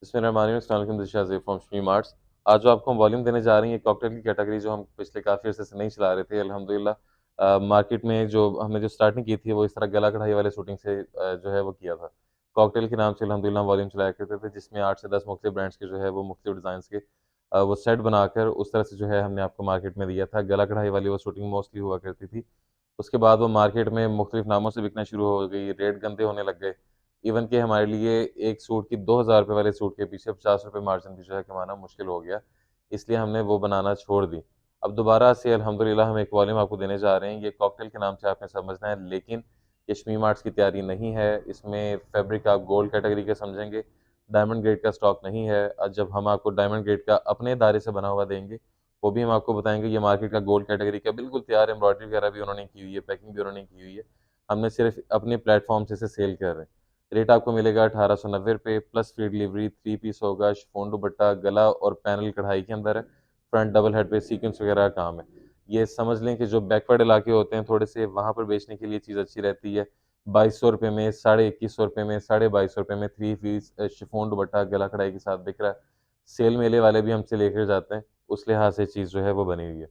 बिस्मिल्लाहिर्रहमानिर्रहीम, this is Shahzeb from Shamim arts. आज जो आपको हम वॉल्यूम देने जा रहे हैं, ये कॉकटेल की कैटेगरी जो हम पिछले काफ़ी अर्से से नहीं चला रहे थे, अल्हम्दुलिल्लाह मार्केट में जो हमने जो स्टार्टिंग की थी, वो इस तरह गला कढ़ाई वाले शूटिंग से जो है वो किया था। कॉकटेल के नाम से अल्हम्दुलिल्लाह वॉल्यूम चलाया करते थे, जिसमें 8 से 10 मुख्तलिफ ब्रांड्स के जो है वो मुख्तलिफ डिज़ाइन्स के वो सेट बनाकर उस तरह से जो है हमने आपको मार्केट में दिया था। गला कढ़ाई वाली वो शूटिंग मोस्टली हुआ करती थी। उसके बाद वो मार्केट में मुख्तलिफ नामों से बिकना शुरू हो गई, रेट गंदे होने लग गए। इवन कि हमारे लिए एक सूट की ₹2000 वाले सूट के पीछे ₹50 मार्जिन भी जो है कमाना मुश्किल हो गया। इसलिए हमने वो बनाना छोड़ दी। अब दोबारा से अल्हम्दुलिल्लाह हम एक वॉल्यूम आपको देने जा रहे हैं। ये कॉकटेल के नाम से आपने समझना है, लेकिन ये शमीम आर्ट्स की तैयारी नहीं है। इसमें फैब्रिक आप गोल्ड कैटेगरी का समझेंगे, डायमंड ग्रेड का स्टॉक नहीं है। जब हम आपको डायमंड ग्रेड का अपने दायरे से बना हुआ देंगे, वो भी हम आपको बताएँगे। ये मार्केट का गोल्ड कैटेगरी का बिल्कुल तैयार एम्ब्रॉयडरी वगैरह भी उन्होंने की हुई है, पैकिंग भी उन्होंने की हुई है। हमने सिर्फ़ अपने प्लेटफ़ॉर्म से इसे सेल कर रहे हैं। रेट आपको मिलेगा ₹1890 प्लस फ्री डिलीवरी, 3 पीस होगा, शिफॉन दुपट्टा, गला और पैनल कढ़ाई के अंदर है। फ्रंट डबल हेड पे सीक्वेंस वगैरह का काम है। ये समझ लें कि जो बैकवर्ड इलाके होते हैं थोड़े से, वहाँ पर बेचने के लिए चीज़ अच्छी रहती है। ₹2200 में, ₹2150 में, ₹2250 में 3 पीस शिफॉन दुपट्टा गला कढ़ाई के साथ बिक रहा है। सेल मेले वाले भी हमसे लेकर जाते हैं, उस लिहाज से चीज़ जो है वो बनी हुई है।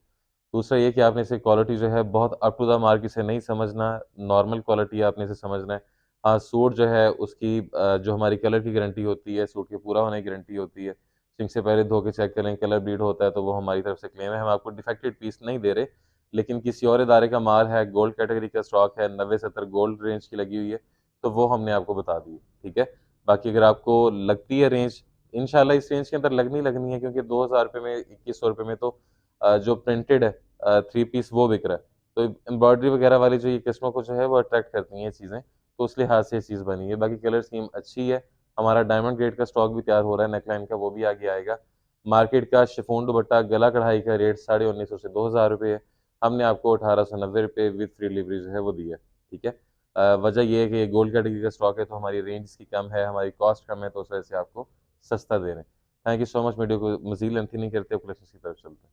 दूसरा ये कि आपने इसे क्वालिटी जो है बहुत अप टू द मार्क इसे नहीं समझना, नॉर्मल क्वालिटी आपने इसे समझना है। हाँ, सूट जो है उसकी जो हमारी कलर की गारंटी होती है, सूट के पूरा होने की गारंटी होती है। सिंक से पहले धो के चेक करें, कलर ब्लीड होता है तो वो हमारी तरफ से क्लेम है। हम आपको डिफेक्टेड पीस नहीं दे रहे, लेकिन किसी और इदारे का माल है, गोल्ड कैटेगरी का स्टॉक है, 90-70 गोल्ड रेंज की लगी हुई है, तो वो हमने आपको बता दी है, ठीक है? बाकी अगर आपको लगती है रेंज, इंशाल्लाह इस रेंज के अंदर लगनी है, क्योंकि ₹2000 में, ₹2100 में तो जो प्रिंटेड है 3 पीस वो बिक रहा है। तो एम्ब्रॉयडरी वगैरह वाली जो ये कस्टमर को जो है वो अट्रैक्ट करती हैं ये चीज़ें, तो उस लिहाज से ये चीज़ बनी है। बाकी कलर स्कीम अच्छी है। हमारा डायमंड ग्रेड का स्टॉक भी तैयार हो रहा है, नेकलाइन का वो भी आगे आएगा। मार्केट का शिफॉन दुपट्टा गला कढ़ाई का रेट 1950 से ₹2000 है। हमने आपको ₹1890 विद फ्री डिलीवरी जो है वो दी है, ठीक है? वजह ये है कि ये गोल्ड कैटेगरी का स्टॉक है, तो हमारी रेंज इसकी कम है, हमारी कॉस्ट कम है, तो उस वजह से आपको सस्ता दे रहे हैं। Thank you so much. Video को मज़ीद लेंथी नहीं करते, कलेक्शंस की तरफ चलते हैं।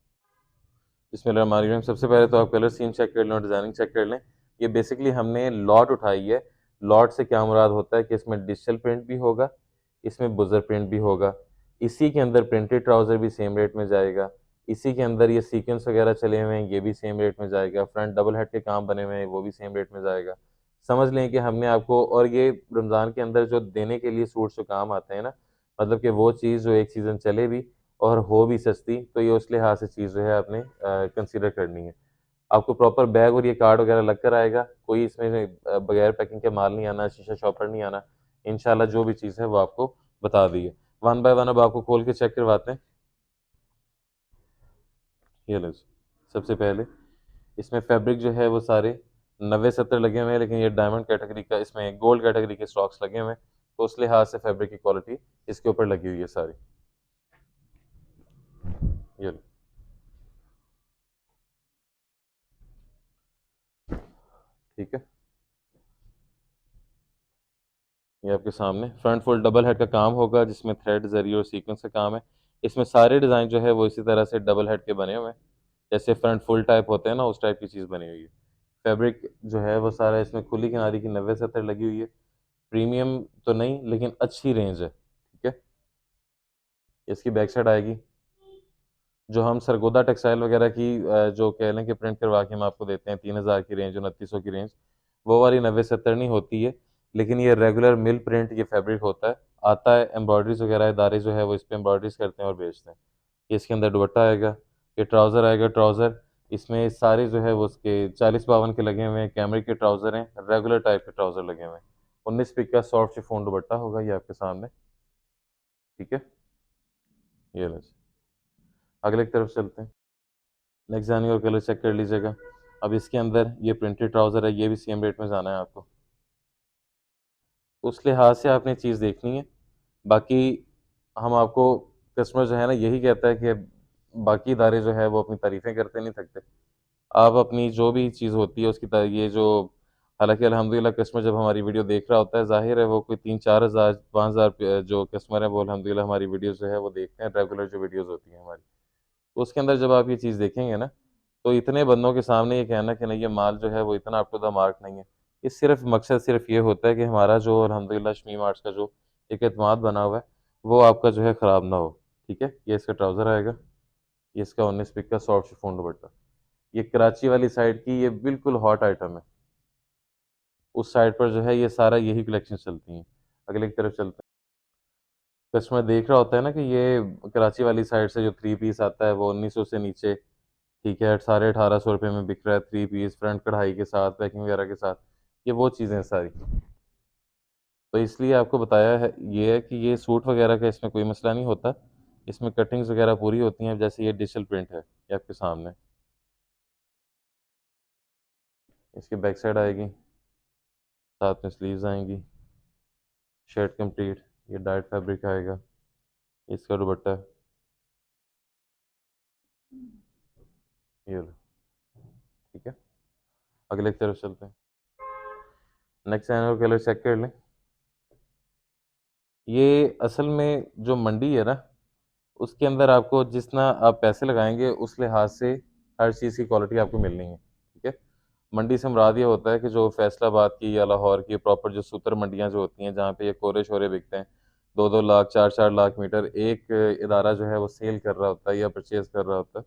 बिस्मिल्लाहिर्रहमानिर्रहीम। सबसे पहले तो आप कलर स्कीम चेक कर लें और डिज़ाइनिंग चेक कर लें। ये बेसिकली हमने लॉट उठाई है। लॉट से क्या मुराद होता है कि इसमें डिजिटल प्रिंट भी होगा, इसमें बुज़र प्रिंट भी होगा। इसी के अंदर प्रिंटेड ट्राउज़र भी सेम रेट में जाएगा। इसी के अंदर ये सीक्वेंस वगैरह चले हुए हैं, ये भी सेम रेट में जाएगा। फ्रंट डबल हेड के काम बने हुए हैं, वो भी सेम रेट में जाएगा। समझ लें कि हमने आपको, और ये रमज़ान के अंदर जो देने के लिए सूट्स जो काम आते हैं ना, मतलब कि वो चीज़ जो एक सीज़न चले भी और हो भी सस्ती, तो ये उस लिहाज से चीज़ जो है आपने कंसीडर करनी है। आपको प्रॉपर बैग और ये कार्ड वगैरह लग कर आएगा, कोई इसमें बगैर पैकिंग के माल नहीं आना, शीशा शॉपर नहीं आना। इंशाल्लाह जो भी चीज़ है वो आपको बता दी है। वन बाय वन अब आपको खोल के चेक करवाते हैं। ये लो जी, सबसे पहले इसमें फैब्रिक जो है वो सारे 90-70 लगे हुए हैं, लेकिन ये डायमंड कैटेगरी का, इसमें गोल्ड कैटेगरी के स्टॉक्स लगे हुए हैं, तो उस लिहाज से फैब्रिक की क्वालिटी इसके ऊपर लगी हुई है सारी। ये लो, ठीक है? ये आपके सामने फ्रंट फुल डबल हेड का काम होगा, जिसमें थ्रेड, ज़री और सीक्वेंस का काम है। इसमें सारे डिज़ाइन जो है वो इसी तरह से डबल हेड के बने हुए हैं। जैसे फ्रंट फुल टाइप होते हैं ना, उस टाइप की चीज़ बनी हुई है। फैब्रिक जो है वो सारा इसमें खुली किनारी की 90-70 लगी हुई है। प्रीमियम तो नहीं, लेकिन अच्छी रेंज है, ठीक है? इसकी बैक साइड आएगी। जो हम सरगोदा टेक्सटाइल वगैरह की जो कह लें कि प्रिंट करवा के हम आपको देते हैं 3000 की रेंज, 2900 की रेंज, वो वाली 90-70 नहीं होती है। लेकिन ये रेगुलर मिल प्रिंट ये फैब्रिक होता है, आता है। एम्ब्रॉयडरीज वगैरह इदारे जो है वो इस पे एम्ब्रॉयडरीज करते हैं और बेचते हैं। ये इसके अंदर दुपट्टा आएगा, ये ट्राउज़र आएगा। ट्राउज़र इसमें सारे जो है वो उसके 40-52 के लगे हुए हैं, कैमरिक के ट्राउज़र हैं, रेगुलर टाइप के ट्राउज़र लगे हुए हैं। 19 पिक का सॉफ्ट शिफॉन दुपट्टा होगा ये आपके सामने, ठीक है? ये लो जी। अगले की तरफ चलते हैं। नेक्स्ट जानिए और कलर चेक कर लीजिएगा। अब इसके अंदर ये प्रिंटेड ट्राउज़र है, ये भी सेम रेट में जाना है आपको। उस लिहाज से आपने चीज़ देखनी है। बाकी हम आपको, कस्टमर जो है ना यही कहता है कि बाकी इदारे जो है वो अपनी तारीफ़ें करते नहीं थकते। आप अपनी जो भी चीज़ होती है उसकी ये जो, हालाँकि अल्हम्दुलिल्लाह कस्टमर जब हमारी वीडियो देख रहा होता है, ज़ाहिर है वो कोई 3-4 हज़ार 5,000 जो कस्टमर है वो अल्हम्दुलिल्लाह हमारी वीडियोज़ जो है वो देखते हैं, रेगुलर जो वीडियोज़ होती हैं हमारी। तो उसके अंदर जब आप ये चीज़ देखेंगे ना, तो इतने बंदों के सामने ये कहना कि नहीं ये माल जो है वो इतना अप टू द मार्क नहीं है। ये सिर्फ़ मकसद सिर्फ़ ये होता है कि हमारा जो अल्हम्दुलिल्लाह शमीम आर्ट्स का जो एक एतमाद बना हुआ है, वो आपका जो है ख़राब ना हो, ठीक है? ये इसका ट्राउज़र आएगा, ये इसका 19 पिक का सॉफ्ट शिफॉन दुपट्टा। ये कराची वाली साइड की ये बिल्कुल हॉट आइटम है। उस साइड पर जो है ये सारा यही कलेक्शन चलती हैं। अगले की तरफ चलते हैं। कस्टमर देख रहा होता है ना कि ये कराची वाली साइड से जो 3 पीस आता है वो 1900 से नीचे, ठीक है, साढ़े 1800 रुपये में बिक रहा है 3 पीस फ्रंट कढ़ाई के साथ, पैकिंग वगैरह के साथ। ये वो चीज़ें हैं सारी। तो इसलिए आपको बताया है ये है कि ये सूट वगैरह का इसमें कोई मसला नहीं होता। इसमें कटिंग्स वगैरह पूरी होती हैं, जैसे ये डिजिटल प्रिंट है, ये आपके सामने। इसकी बैक साइड आएगी, साथ में स्लीव्स आएँगी, शर्ट कंप्लीट, ये डाइट फैब्रिक आएगा, इसका दुपट्टा, ये लो, ठीक है? अगले की तरफ चलते हैं। नेक्स्ट चैनल कलर चेक कर लें। ये असल में जो मंडी है ना, उसके अंदर आपको जितना आप पैसे लगाएँगे, उस लिहाज से हर चीज़ की क्वालिटी आपको मिलनी है, ठीक है? मंडी से मुराद ये होता है कि जो फैसलाबाद की या लाहौर की प्रॉपर जो सूतर मंडियाँ जो होती हैं, जहाँ पे ये कोरे-शोरे बिकते हैं, 2-2 लाख, 4-4 लाख मीटर एक इदारा जो है वो सेल कर रहा होता है या परचेज़ कर रहा होता है।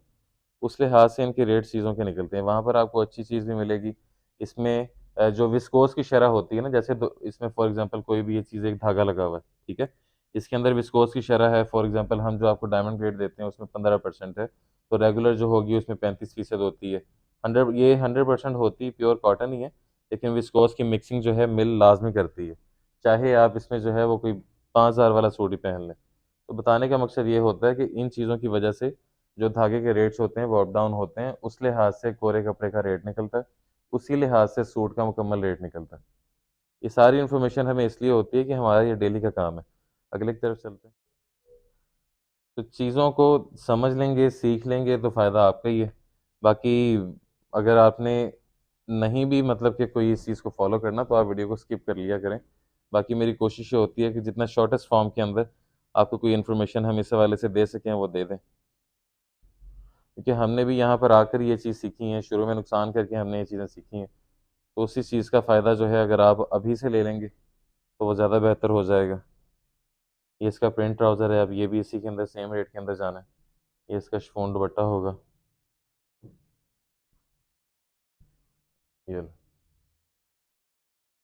उस लिहाज से इनके रेट चीज़ों के निकलते हैं। वहाँ पर आपको अच्छी चीज़ भी मिलेगी। इसमें जो विस्कोस की शरह होती है ना, जैसे दो इसमें फॉर एग्ज़ाम्पल कोई भी ये चीज़ एक धागा लगा हुआ है, ठीक है? इसके अंदर विस्कोस की शरह है, फॉर एग्ज़ाम्पल हम जो आपको डायमंड ग्रेड देते हैं उसमें 15% है, तो रेगुलर जो होगी उसमें 35% होती है। 100% होती प्योर कॉटन ही है, लेकिन विस्कोस की मिक्सिंग जो है मिल लाज़मी करती है। चाहे आप इसमें जो है वो कोई 5000 वाला सूट ही पहन लें। तो बताने का मकसद ये होता है कि इन चीज़ों की वजह से जो धागे के रेट्स होते हैं वो अप डाउन होते हैं, उस लिहाज से कोरे कपड़े का रेट निकलता है, उसी लिहाज से सूट का मुकम्मल रेट निकलता है। ये सारी इन्फॉर्मेशन हमें इसलिए होती है कि हमारा ये डेली का काम है। अगले की तरफ चलते हैं। तो चीज़ों को समझ लेंगे, सीख लेंगे तो फ़ायदा आपका ही है। बाकी अगर आपने नहीं भी मतलब कि कोई इस चीज़ को फ़ॉलो करना तो आप वीडियो को स्किप कर लिया करें। बाकी मेरी कोशिश ये होती है कि जितना शॉर्टेस्ट फॉर्म के अंदर आपको कोई इन्फॉर्मेशन हम इस हवाले से दे सकें वो दे दें। क्योंकि हमने भी यहाँ पर आकर ये चीज़ सीखी है, शुरू में नुकसान करके हमने ये चीज़ें सीखी हैं। तो उसी चीज़ का फ़ायदा जो है अगर आप अभी से ले लेंगे, तो वो ज़्यादा बेहतर हो जाएगा। ये इसका प्रिंट ट्राउज़र है, अब ये भी इसी के अंदर सेम रेट के अंदर जाना है। ये इसका शिफॉन दुपट्टा होगा, ये लो,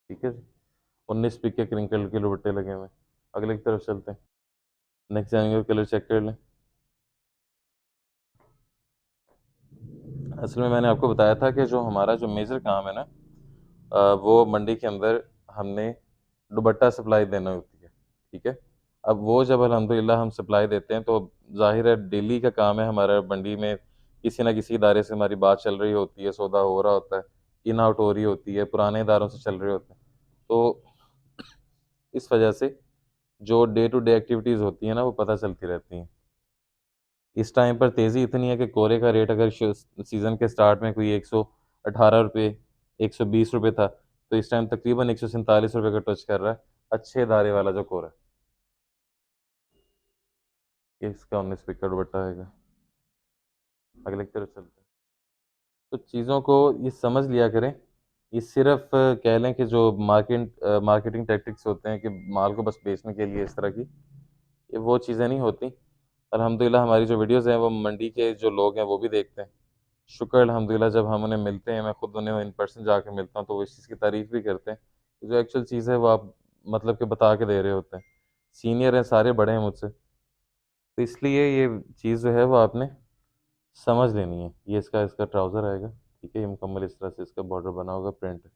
ठीक है जी। 19 पिक के क्रिंकल के दुपट्टे लगे हुए हैं। अगले की तरफ चलते हैं। नेक्स्ट जाएँगे कलर चेक कर लें। असल में मैंने आपको बताया था कि जो हमारा जो मेजर काम है ना, वो मंडी के अंदर हमने दुपट्टा सप्लाई देना होती है, ठीक है? अब वो जब अल्हम्दुलिल्लाह हम सप्लाई देते हैं तो ज़ाहिर है डेली का काम है हमारा मंडी में किसी न किसी इदारे से हमारी बात चल रही होती है, सौदा हो रहा होता है, इन आउट हो रही होती है, पुराने इदारों से चल रहे होते हैं। तो इस वजह से जो डे टू डे एक्टिविटीज़ होती हैं ना, वो पता चलती रहती हैं। इस टाइम पर तेज़ी इतनी है कि कोरे का रेट अगर सीज़न के स्टार्ट में कोई ₹118, ₹120 था, तो इस टाइम तकरीबन ₹147 का टच कर रहा है, अच्छे दारे वाला जो कोरा है। इसका 19 पिक का दुपट्टा आएगा। अगले की तरफ चलते हैं। तो चीज़ों को ये समझ लिया करें, ये सिर्फ़ कह लें कि जो मार्केटिंग टैक्टिक्स होते हैं कि माल को बस बेचने के लिए इस तरह की, ये वो चीज़ें नहीं होती। अल्हम्दुलिल्लाह हमारी जो वीडियोज़ हैं, वो मंडी के जो लोग हैं, वो भी देखते हैं। शुक्र अल्हम्दुलिल्लाह जब हम उन्हें मिलते हैं, मैं खुद उन्हें इन पर्सन जाके मिलता हूँ, तो वो इस चीज़ की तारीफ़ भी करते हैं। जो एक्चुअल चीज़ है, वो आप मतलब कि बता के दे रहे होते हैं। सीनियर हैं, सारे बड़े हैं मुझसे, तो इसलिए ये चीज़ जो है, वो आपने समझ लेनी है। ये इसका इसका ट्राउज़र आएगा, ठीक है? ये मुकम्मल इस तरह से इसका बॉर्डर बना होगा, प्रिंट।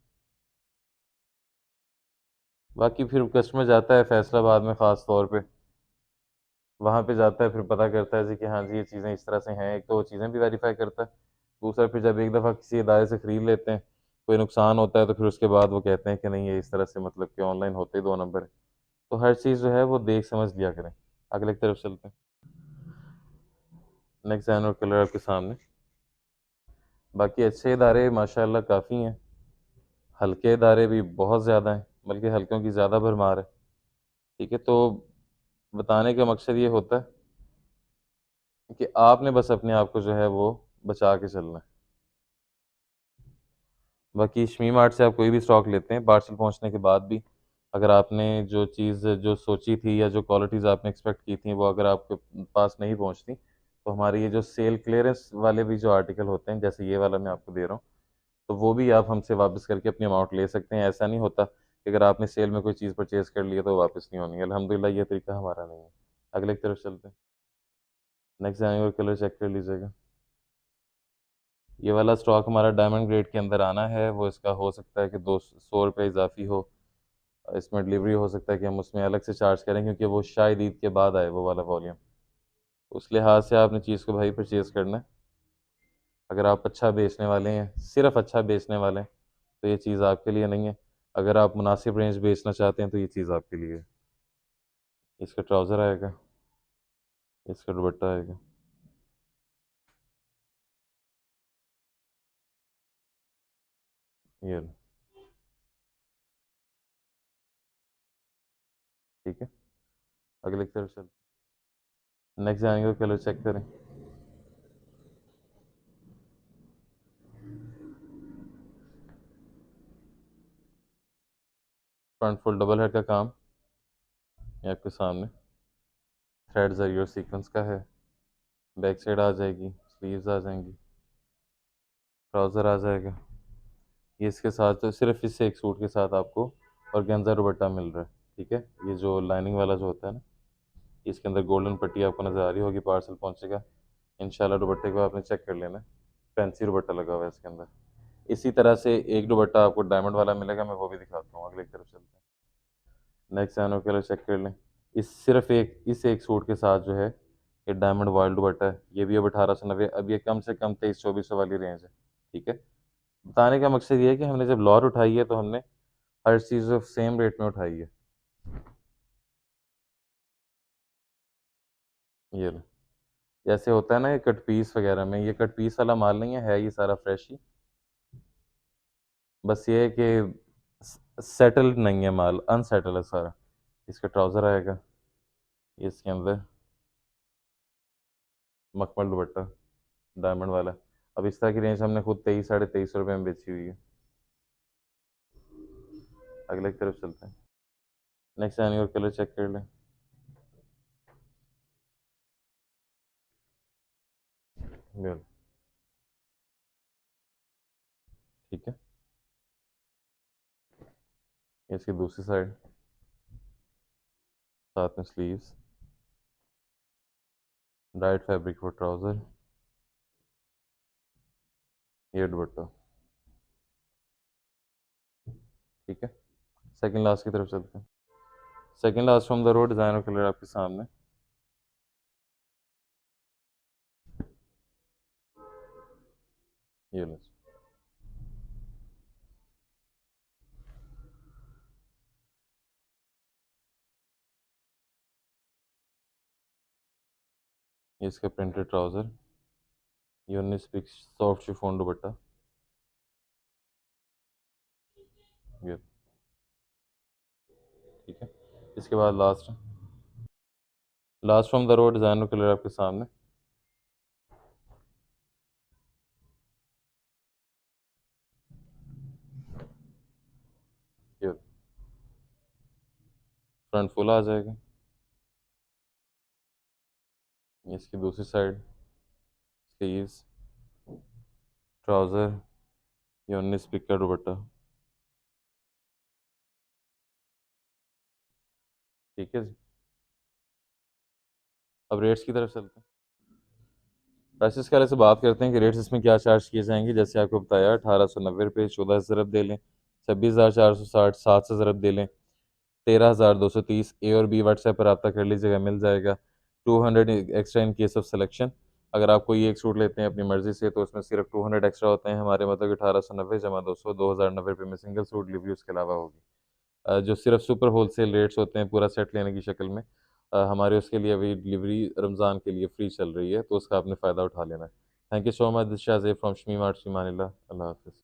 बाकी फिर कस्टमर जाता है फैसलाबाद में ख़ास तौर पे, वहाँ पे जाता है, फिर पता करता है जी कि हाँ जी, ये चीज़ें इस तरह से हैं। एक तो वो चीज़ें भी वेरीफ़ाई करता है, दूसरा फिर जब एक दफ़ा किसी इदारे से खरीद लेते हैं, कोई नुकसान होता है, तो फिर उसके बाद वो कहते हैं कि नहीं, ये इस तरह से मतलब कि ऑनलाइन होते ही 2 नंबर है। तो हर चीज़ जो है वो देख समझ लिया करें। अगले की तरफ चलते हैं। नेक्स्ट डिज़ाइन और कलर आपके सामने। बाकी अच्छे इदारे माशाअल्लाह काफ़ी हैं, हल्के इदारे भी बहुत ज़्यादा हैं, बल्कि हल्कों की ज़्यादा भरमार है। ठीक है? तो बताने का मकसद ये होता है कि आपने बस अपने आप को जो है वो बचा के चलना है। बाकी शमी मार्ट से आप कोई भी स्टॉक लेते हैं, पार्सल पहुँचने के बाद भी अगर आपने जो चीज़ जो सोची थी या जो क्वालिटीज़ आपने एक्सपेक्ट की थी, वो अगर आपके पास नहीं पहुँचती, तो हमारी ये जो सेल क्लियरेंस वाले भी जो आर्टिकल होते हैं, जैसे ये वाला मैं आपको दे रहा हूँ, तो वो भी आप हमसे वापस करके अपनी अमाउंट ले सकते हैं। ऐसा नहीं होता कि अगर आपने सेल में कोई चीज़ परचेज़ कर ली है, तो वापस नहीं होनी है। अल्हम्दुलिल्लाह ये तरीका हमारा नहीं है। अगले की तरफ चलते हैं। नेक्स्ट जाएँगे और कलर चेक कर लीजिएगा। ये वाला स्टॉक हमारा डायमंड ग्रेड के अंदर आना है, वो इसका हो सकता है कि 200 रुपए इज़ाफ़ी हो। इसमें डिलीवरी हो सकता है कि हम उसमें अलग से चार्ज करें, क्योंकि वो शायद ईद के बाद आए वो वाला वॉल्यूम। उस लिहाज से आपने चीज़ को भाई परचेज़ करना है। अगर आप अच्छा बेचने वाले हैं, सिर्फ़ अच्छा बेचने वाले हैं, तो ये चीज़ आपके लिए नहीं है। अगर आप मुनासिब रेंज बेचना चाहते हैं, तो ये चीज़ आपके लिए है। इसका ट्राउज़र आएगा, इसका दुपट्टा आएगा। ये लो, ठीक है? अगले की तरफ चलते हैं। नेक्स्ट जाएँगे और कलर चेक करें। फ्रंट फुल डबल हेड का काम, ये आपके सामने। थ्रेड ज़री और सीक्वेंस का है। बैक साइड आ जाएगी, स्लीव्स आ जाएँगी, ट्राउज़र आ जाएगा। ये इसके साथ तो सिर्फ़ इससे एक सूट के साथ आपको ऑर्गेन्ज़ा दुपट्टा मिल रहा है, ठीक है? ये जो लाइनिंग वाला जो होता है ना, इसके अंदर गोल्डन पट्टी आपको नज़र आ रही होगी, पार्सल पहुँचेगा। इंशाल्लाह दुपट्टे को आपने चेक कर लेना है, फैंसी दुपट्टा लगा हुआ है इसके अंदर। इसी तरह से एक दुपट्टा आपको डायमंड वाला मिलेगा, मैं वो भी दिखाता हूँ, अगले की तरफ चलते हैं। नेक्स्ट आनो कलर चेक कर लें। इस सिर्फ़ एक इस एक सूट के साथ जो है, ये डायमंड वॉयल दुपट्टा है, ये भी अब 1890, अब ये कम से कम 2300-2400 वाली रेंज है, ठीक है? बताने का मकसद ये है कि हमने जब लॉट उठाई है, तो हमने हर चीज़ सेम रेट में उठाई है। ये लो, जैसे होता है ना ये कट पीस वगैरह में, ये कट पीस वाला माल नहीं है ये सारा फ्रेश ही। बस ये है कि सेटल्ड नहीं है माल, अनसेटल है सारा। इसका ट्राउज़र आएगा, ये इसके अंदर मखमल दुपट्टा डायमंड वाला। अब इस तरह की रेंज हमने खुद 23 साढ़े 2300 रुपये में बेची हुई है। अगले की तरफ चलते हैं। नेक्स्ट आने और कलर चेक कर लें। ये ठीक है, ये इसकी दूसरी साइड, साथ में sleeves, diet fabric for trouser, ये दुपट्टा, ठीक है। सेकंड लास्ट की तरफ चलते हैं। Second last from the road, designer colour आपके सामने। ये लो, ये इसका प्रिंटेड ट्राउज़र, ये 19 पिक्स सॉफ्ट शिफॉन दुपट्टा, ये ठीक है। इसके बाद last last from the road, designer colour आपके सामने। ये फ्रंट फुल आ जाएगा, ये इसकी दूसरी साइड, स्लीव्स, ट्राउज़र, ये 19 पिक का दुपट्टा, ठीक है जी। अब रेट्स की तरफ चलते हैं। प्राइसेस के बारे से बात करते हैं कि रेट्स इसमें क्या चार्ज किए जाएंगे। जैसे आपको बताया 1890 रुपये, 14 ज़रब दे लें, 26,460, 7 से ज़रब दे लें, 13,230। ए और बी व्हाट्सएप पर रब्ता कर लीजिएगा, मिल जाएगा। 200 extra in case of selection. अगर आप कोई एक सूट लेते हैं अपनी मर्ज़ी से, तो उसमें सिर्फ 200 एक्स्ट्रा होते हैं हमारे, मतलब 1890 जमा 200, 2090 रुपये में सिंगल सूट डिलीवरी उसके अलावा होगी। जो सिर्फ सुपर होलसेल रेट्स होते हैं पूरा सेट लेने की शक्ल में, हमारे उसके लिए अभी डिलीवरी रमज़ान के लिए फ्री चल रही है, तो उसका आपने फ़ायदा उठा लेना है। Thank you so much, this Shazeb from Shami mart, अल्लाह हाफ़िज़।